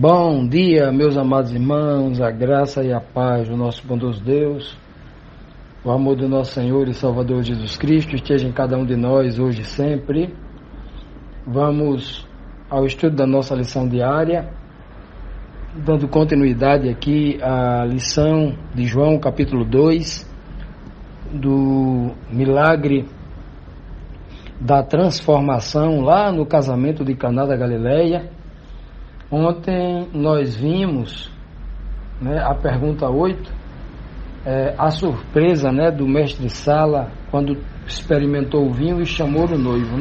Bom dia, meus amados irmãos, a graça e a paz do nosso bondoso Deus, o amor do nosso Senhor e Salvador Jesus Cristo esteja em cada um de nós hoje e sempre. Vamos ao estudo da nossa lição diária, dando continuidade aqui à lição de João capítulo 2, do milagre da transformação lá no casamento de Caná da Galileia. Ontem nós vimos, a pergunta 8, a surpresa, do mestre Sala quando experimentou o vinho e chamou o noivo,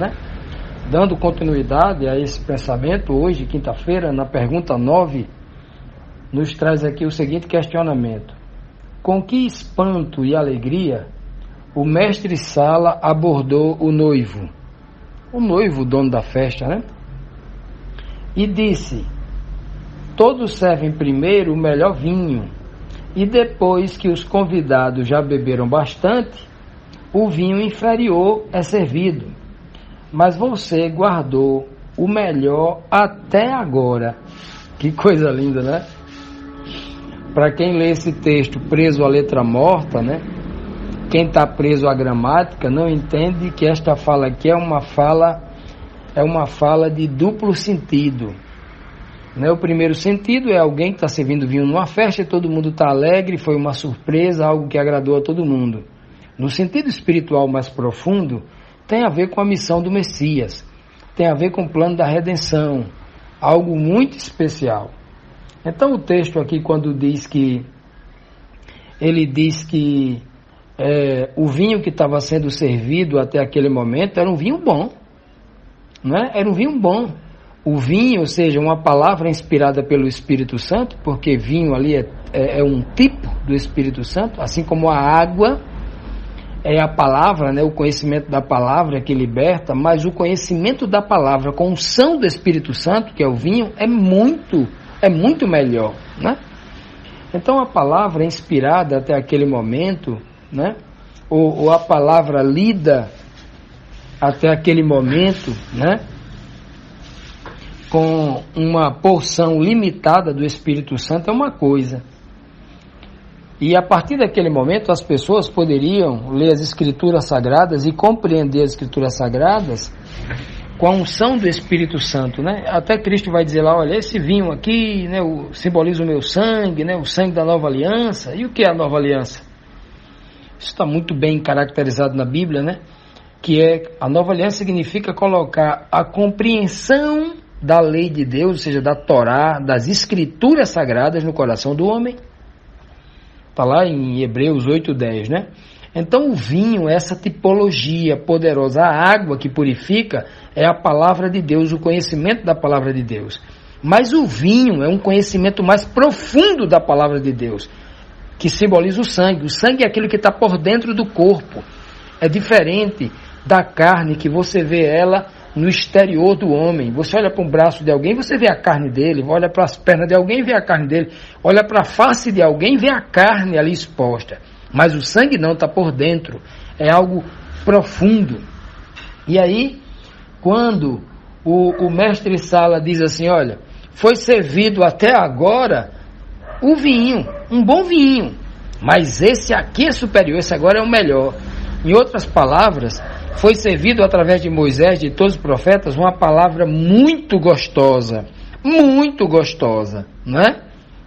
Dando continuidade a esse pensamento, hoje, quinta-feira, na pergunta 9, nos traz aqui o seguinte questionamento: com que espanto e alegria o mestre Sala abordou o noivo, o dono da festa, e disse: todos servem primeiro o melhor vinho, e depois que os convidados já beberam bastante, o vinho inferior é servido. Mas você guardou o melhor até agora. Que coisa linda, Para quem lê esse texto preso à letra morta, quem está preso à gramática não entende que esta fala aqui é uma fala de duplo sentido. O primeiro sentido é alguém que está servindo vinho numa festa e todo mundo está alegre, foi uma surpresa, algo que agradou a todo mundo. No sentido espiritual mais profundo, tem a ver com a missão do Messias, tem a ver com o plano da redenção, algo muito especial. Então o texto aqui, quando ele diz que o vinho que estava sendo servido até aquele momento era um vinho bom, Era um vinho bom. O vinho, ou seja, uma palavra inspirada pelo Espírito Santo, porque vinho ali é um tipo do Espírito Santo, assim como a água é a palavra, o conhecimento da palavra que liberta, mas o conhecimento da palavra com unção do Espírito Santo, que é o vinho, é muito melhor, Então a palavra inspirada até aquele momento, ou a palavra lida até aquele momento, com uma porção limitada do Espírito Santo é uma coisa. E a partir daquele momento as pessoas poderiam ler as Escrituras Sagradas e compreender as Escrituras Sagradas com a unção do Espírito Santo, Até Cristo vai dizer lá, olha, esse vinho aqui, simboliza o meu sangue, o sangue da nova aliança. E o que é a nova aliança? Isso está muito bem caracterizado na Bíblia, Que a nova aliança significa colocar a compreensão da lei de Deus, ou seja, da Torá, das Escrituras Sagradas no coração do homem. Está lá em Hebreus 8:10, Então o vinho é essa tipologia poderosa, a água que purifica é a palavra de Deus, o conhecimento da palavra de Deus. Mas o vinho é um conhecimento mais profundo da palavra de Deus, que simboliza o sangue. O sangue é aquilo que está por dentro do corpo. É diferente da carne, que você vê ela no exterior do homem. Você olha para um braço de alguém, você vê a carne dele. Olha para as pernas de alguém, vê a carne dele. Olha para a face de alguém, vê a carne ali exposta. Mas o sangue não, está por dentro. É algo profundo. E aí, quando o mestre Sala diz assim, olha, foi servido até agora o vinho, um bom vinho, mas esse aqui é superior, esse agora é o melhor. Em outras palavras, foi servido através de Moisés, de todos os profetas, uma palavra muito gostosa,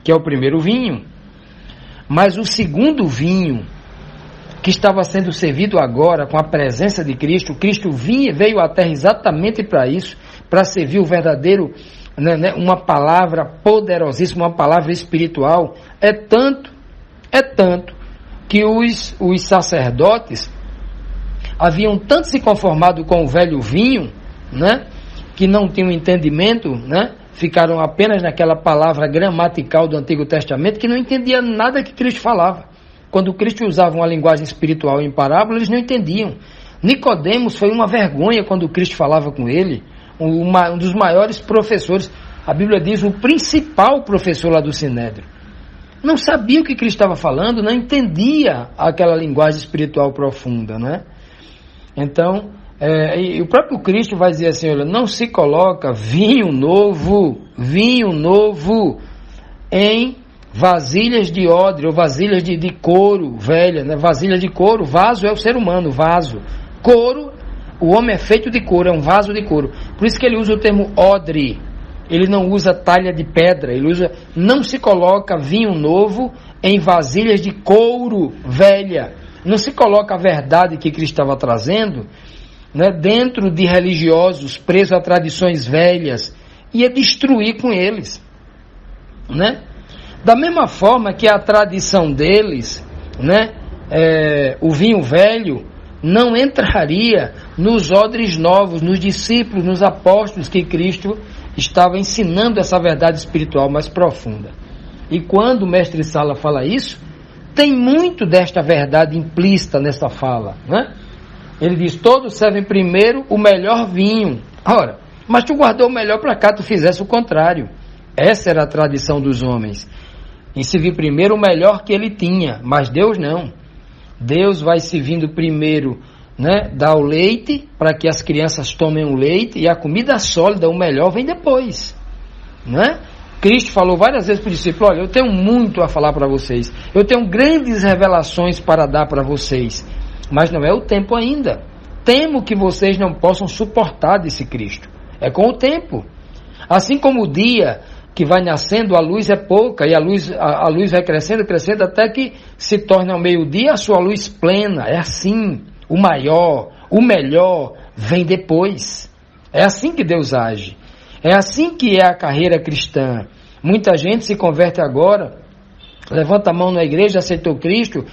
que é o primeiro vinho. Mas o segundo vinho, que estava sendo servido agora com a presença de Cristo, Cristo veio à terra exatamente para isso, para servir o verdadeiro, uma palavra poderosíssima, uma palavra espiritual. É tanto que os sacerdotes haviam tanto se conformado com o velho vinho, que não tinham entendimento, ficaram apenas naquela palavra gramatical do Antigo Testamento, que não entendia nada que Cristo falava. Quando Cristo usava uma linguagem espiritual em parábola, eles não entendiam. Nicodemos foi uma vergonha quando Cristo falava com ele, um dos maiores professores, a Bíblia diz, o principal professor lá do Sinédrio. Não sabia o que Cristo estava falando, não entendia aquela linguagem espiritual profunda, Então, E o próprio Cristo vai dizer assim, olha, não se coloca vinho novo em vasilhas de odre ou vasilhas de couro velha, né? Vasilha de couro, vaso é o ser humano, vaso. Couro, o homem é feito de couro, é um vaso de couro. Por isso que ele usa o termo odre. Ele não usa talha de pedra, ele usa, não se coloca vinho novo em vasilhas de couro velha. Não se coloca a verdade que Cristo estava trazendo, né, dentro de religiosos presos a tradições velhas, ia destruir com eles, né? Da mesma forma que a tradição deles, né, o vinho velho não entraria nos odres novos, nos discípulos, nos apóstolos que Cristo estava ensinando essa verdade espiritual mais profunda. E quando o mestre Sala fala isso, tem muito desta verdade implícita nessa fala, né? Ele diz, todos servem primeiro o melhor vinho. Ora, mas tu guardou o melhor para cá, tu fizesse o contrário. Essa era a tradição dos homens. Em servir primeiro o melhor que ele tinha, mas Deus não. Deus vai servindo primeiro, né, dar o leite, para que as crianças tomem o leite, e a comida sólida, o melhor, vem depois, né? Cristo falou várias vezes para o discípulo, olha, eu tenho muito a falar para vocês, eu tenho grandes revelações para dar para vocês, mas não é o tempo ainda. Temo que vocês não possam suportar desse Cristo. É com o tempo. Assim como o dia que vai nascendo, a luz é pouca, e a luz vai crescendo, crescendo, até que se torne ao meio-dia a sua luz plena. É assim. O maior, o melhor, vem depois. É assim que Deus age. É assim que é a carreira cristã. Muita gente se converte agora, levanta a mão na igreja, aceitou Cristo,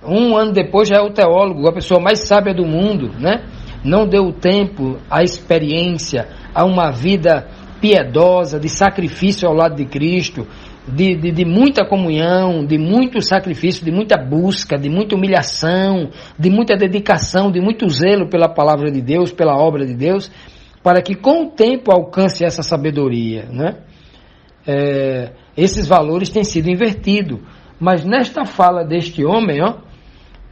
um ano depois já é o teólogo, a pessoa mais sábia do mundo, né? Não deu tempo à experiência, a uma vida piedosa, de sacrifício ao lado de Cristo, de muita comunhão, de muito sacrifício, de muita busca, de muita humilhação, de muita dedicação, de muito zelo pela palavra de Deus, pela obra de Deus, para que com o tempo alcance essa sabedoria, né? Esses valores têm sido invertidos, mas nesta fala deste homem,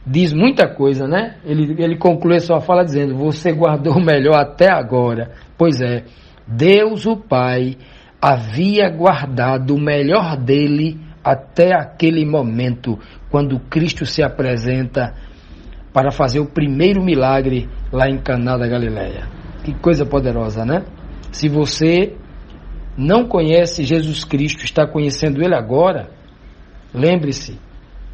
diz muita coisa, né? Ele conclui a sua fala dizendo, você guardou o melhor até agora. Pois é, Deus o Pai havia guardado o melhor dele até aquele momento, quando Cristo se apresenta para fazer o primeiro milagre lá em Caná da Galileia. Que coisa poderosa, né? Se você não conhece Jesus Cristo, está conhecendo Ele agora, lembre-se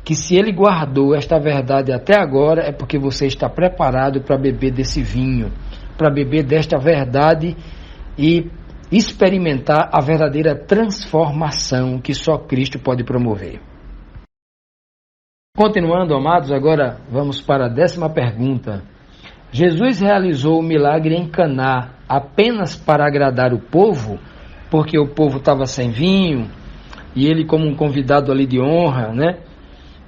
que se Ele guardou esta verdade até agora, é porque você está preparado para beber desse vinho, para beber desta verdade e experimentar a verdadeira transformação que só Cristo pode promover. Continuando, amados, agora vamos para a 10ª pergunta. Jesus realizou o milagre em Caná apenas para agradar o povo, porque o povo estava sem vinho, e ele, como um convidado ali de honra, né,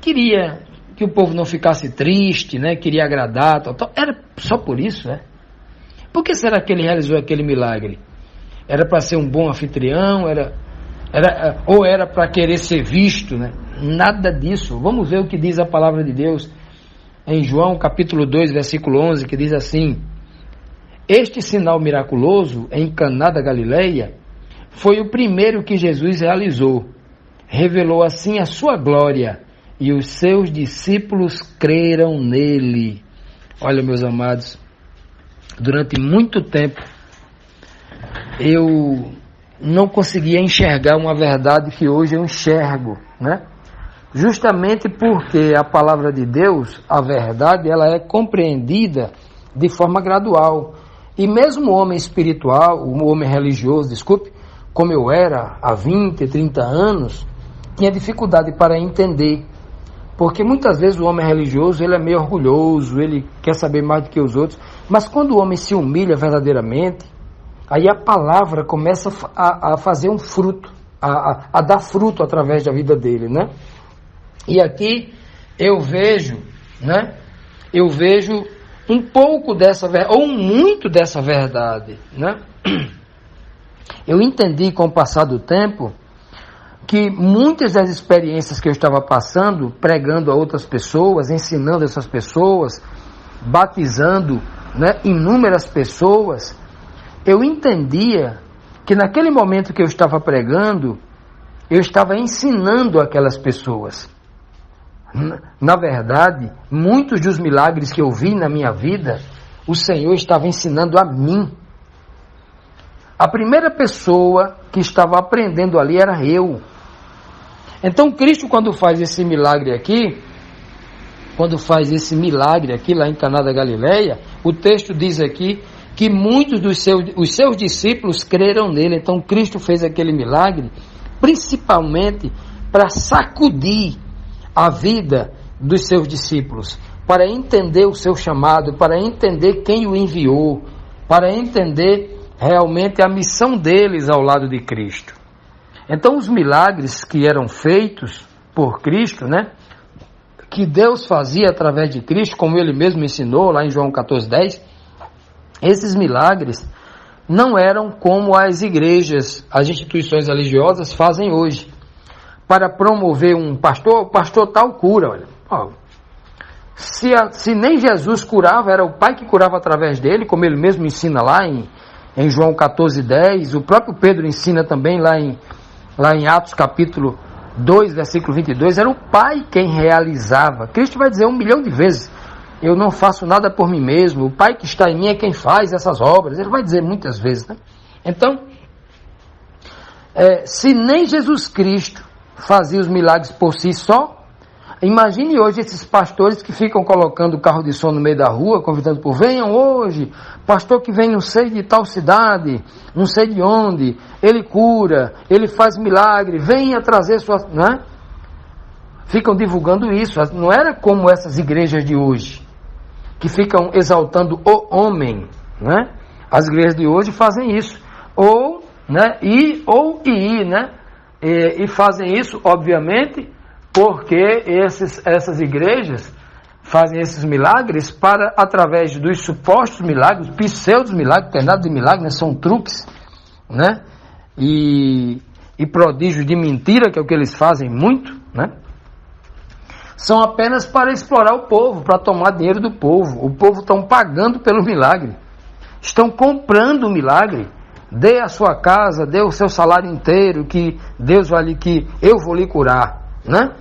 queria que o povo não ficasse triste, né, queria agradar, tal. Era só por isso, né? Por que será que ele realizou aquele milagre? Era para ser um bom anfitrião, ou era para querer ser visto, né? Nada disso. Vamos ver o que diz a palavra de Deus em João capítulo 2, versículo 11, que diz assim: este sinal miraculoso em Caná da Galileia foi o primeiro que Jesus realizou. Revelou assim a sua glória, e os seus discípulos creram nele. Olha, meus amados, durante muito tempo eu não conseguia enxergar uma verdade que hoje eu enxergo, né? Justamente porque a palavra de Deus, a verdade, ela é compreendida de forma gradual. E mesmo o homem espiritual, o homem religioso, como eu era há 20, 30 anos, tinha dificuldade para entender. Porque muitas vezes o homem religioso, ele é meio orgulhoso, ele quer saber mais do que os outros. Mas quando o homem se humilha verdadeiramente, aí a palavra começa a fazer um fruto, a dar fruto através da vida dele, né? E aqui eu vejo, né? Eu vejo um pouco dessa verdade, ou muito dessa verdade, né? Eu entendi com o passar do tempo que muitas das experiências que eu estava passando, pregando a outras pessoas, ensinando essas pessoas, batizando né, inúmeras pessoas, eu entendia que naquele momento que eu estava pregando, eu estava ensinando aquelas pessoas. Na verdade, muitos dos milagres que eu vi na minha vida, o Senhor estava ensinando a mim. A primeira pessoa que estava aprendendo ali era eu. Então Cristo, quando faz esse milagre aqui lá em Caná da Galileia, o texto diz aqui que muitos os seus discípulos creram nele. Então Cristo fez aquele milagre principalmente para sacudir a vida dos seus discípulos, para entender o seu chamado, para entender quem o enviou, para entender realmente a missão deles ao lado de Cristo. Então os milagres que eram feitos por Cristo, né, que Deus fazia através de Cristo, como ele mesmo ensinou lá em João 14:10, esses milagres não eram como as igrejas, as instituições religiosas fazem hoje, para promover um pastor, o pastor tal cura. Olha, se nem Jesus curava, era o Pai que curava através dele, como ele mesmo ensina lá em João 14:10, o próprio Pedro ensina também lá em Atos capítulo 2, versículo 22, era o Pai quem realizava. Cristo vai dizer 1 milhão de vezes, eu não faço nada por mim mesmo, o Pai que está em mim é quem faz essas obras. Ele vai dizer muitas vezes, né? Então, se nem Jesus Cristo fazia os milagres por si só, imagine hoje esses pastores que ficam colocando o carro de som no meio da rua, convidando por venham hoje, pastor que vem não sei de tal cidade, não sei de onde, ele cura, ele faz milagre, venha trazer suas... né? Ficam divulgando isso. Não era como essas igrejas de hoje, que ficam exaltando o homem, né? As igrejas de hoje fazem isso, né? E fazem isso, obviamente, porque essas igrejas fazem esses milagres para, através dos supostos milagres, pseudos milagres, não tem nada de milagre, né? São truques, né? E prodígios de mentira, que é o que eles fazem muito, né? São apenas para explorar o povo, para tomar dinheiro do povo. O povo estão pagando pelo milagre, estão comprando o milagre. Dê a sua casa, dê o seu salário inteiro, que Deus vai que eu vou lhe curar, né?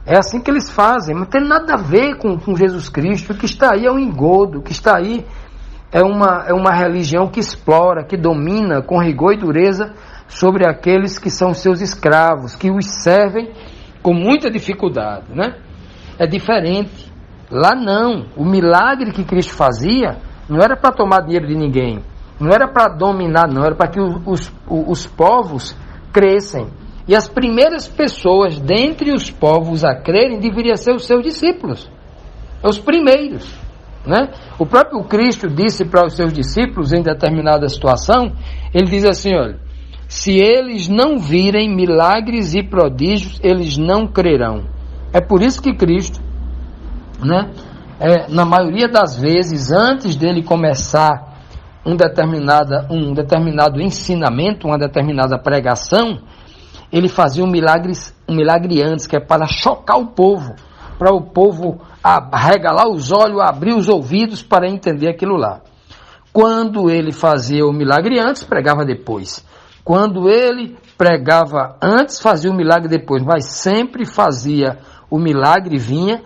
É assim que eles fazem, não tem nada a ver com Jesus Cristo. O que está aí é um engodo, o que está aí é uma religião que explora, que domina com rigor e dureza sobre aqueles que são seus escravos, que os servem com muita dificuldade, né? É diferente. Lá não, o milagre que Cristo fazia não era para tomar dinheiro de ninguém, não era para dominar, não, era para que os povos crescem. E as primeiras pessoas dentre os povos a crerem deveriam ser os seus discípulos, os primeiros, né? O próprio Cristo disse para os seus discípulos em determinada situação, ele diz assim, olha, se eles não virem milagres e prodígios, eles não crerão. É por isso que Cristo, né, na maioria das vezes, antes dele começar um determinado ensinamento, uma determinada pregação, ele fazia um milagre antes, que é para chocar o povo, para o povo arregalar os olhos, abrir os ouvidos para entender aquilo lá. Quando ele fazia o milagre antes, pregava depois. Quando ele pregava antes, fazia o milagre depois, mas sempre fazia o milagre, vinha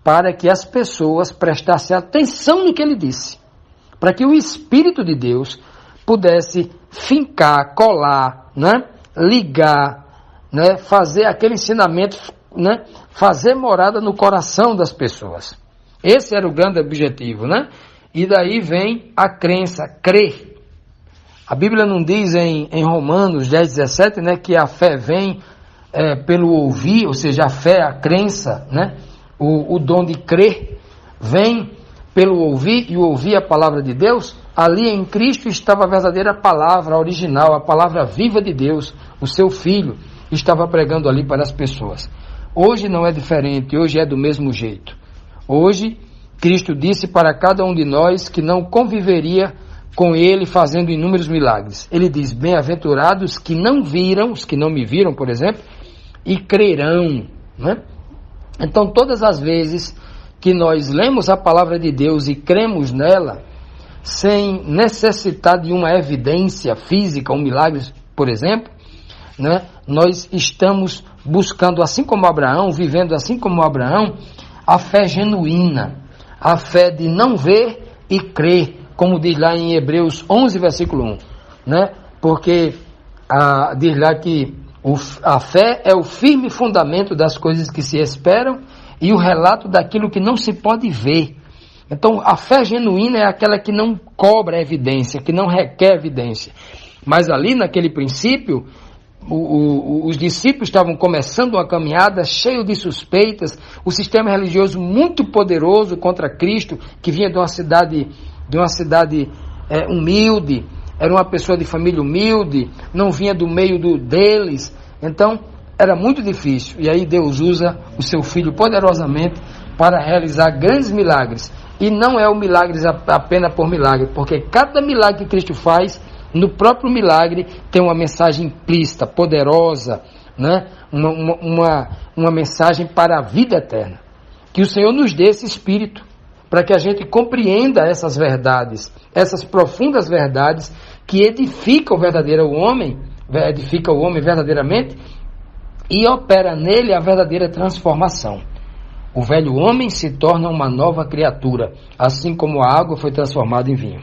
para que as pessoas prestassem atenção no que ele disse, para que o Espírito de Deus pudesse fincar, colar, né, ligar, né, fazer aquele ensinamento, né, fazer morada no coração das pessoas. Esse era o grande objetivo, né? E daí vem a crença, crer. A Bíblia não diz em Romanos 10:17, né, que a fé vem pelo ouvir, ou seja, a fé, a crença, né, o dom de crer vem pelo ouvir, e ouvir a palavra de Deus. Ali em Cristo estava a verdadeira palavra original, a palavra viva de Deus, o seu Filho estava pregando ali para as pessoas. Hoje não é diferente, hoje é do mesmo jeito. Hoje, Cristo disse para cada um de nós que não conviveria com ele fazendo inúmeros milagres. Ele diz, bem-aventurados que não viram, os que não me viram, por exemplo, e crerão, né? Então, todas as vezes que nós lemos a palavra de Deus e cremos nela, sem necessitar de uma evidência física, um milagre, por exemplo, né? Nós estamos buscando, assim como Abraão, vivendo assim como Abraão, a fé genuína, a fé de não ver e crer, como diz lá em Hebreus 11, versículo 1, né? Porque diz lá que a fé é o firme fundamento das coisas que se esperam e o relato daquilo que não se pode ver. Então, a fé genuína é aquela que não cobra evidência, que não requer evidência. Mas ali, naquele princípio, os discípulos estavam começando uma caminhada cheio de suspeitas, o sistema religioso muito poderoso contra Cristo, que vinha de uma cidade humilde, era uma pessoa de família humilde, não vinha do meio deles, então era muito difícil. E aí Deus usa o seu Filho poderosamente para realizar grandes milagres. E não é o milagre apenas por milagre, porque cada milagre que Cristo faz, no próprio milagre tem uma mensagem implícita, poderosa, né? uma mensagem para a vida eterna. Que o Senhor nos dê esse espírito, para que a gente compreenda essas verdades, essas profundas verdades que edificam o homem verdadeiramente e opera nele a verdadeira transformação. O velho homem se torna uma nova criatura, assim como a água foi transformada em vinho.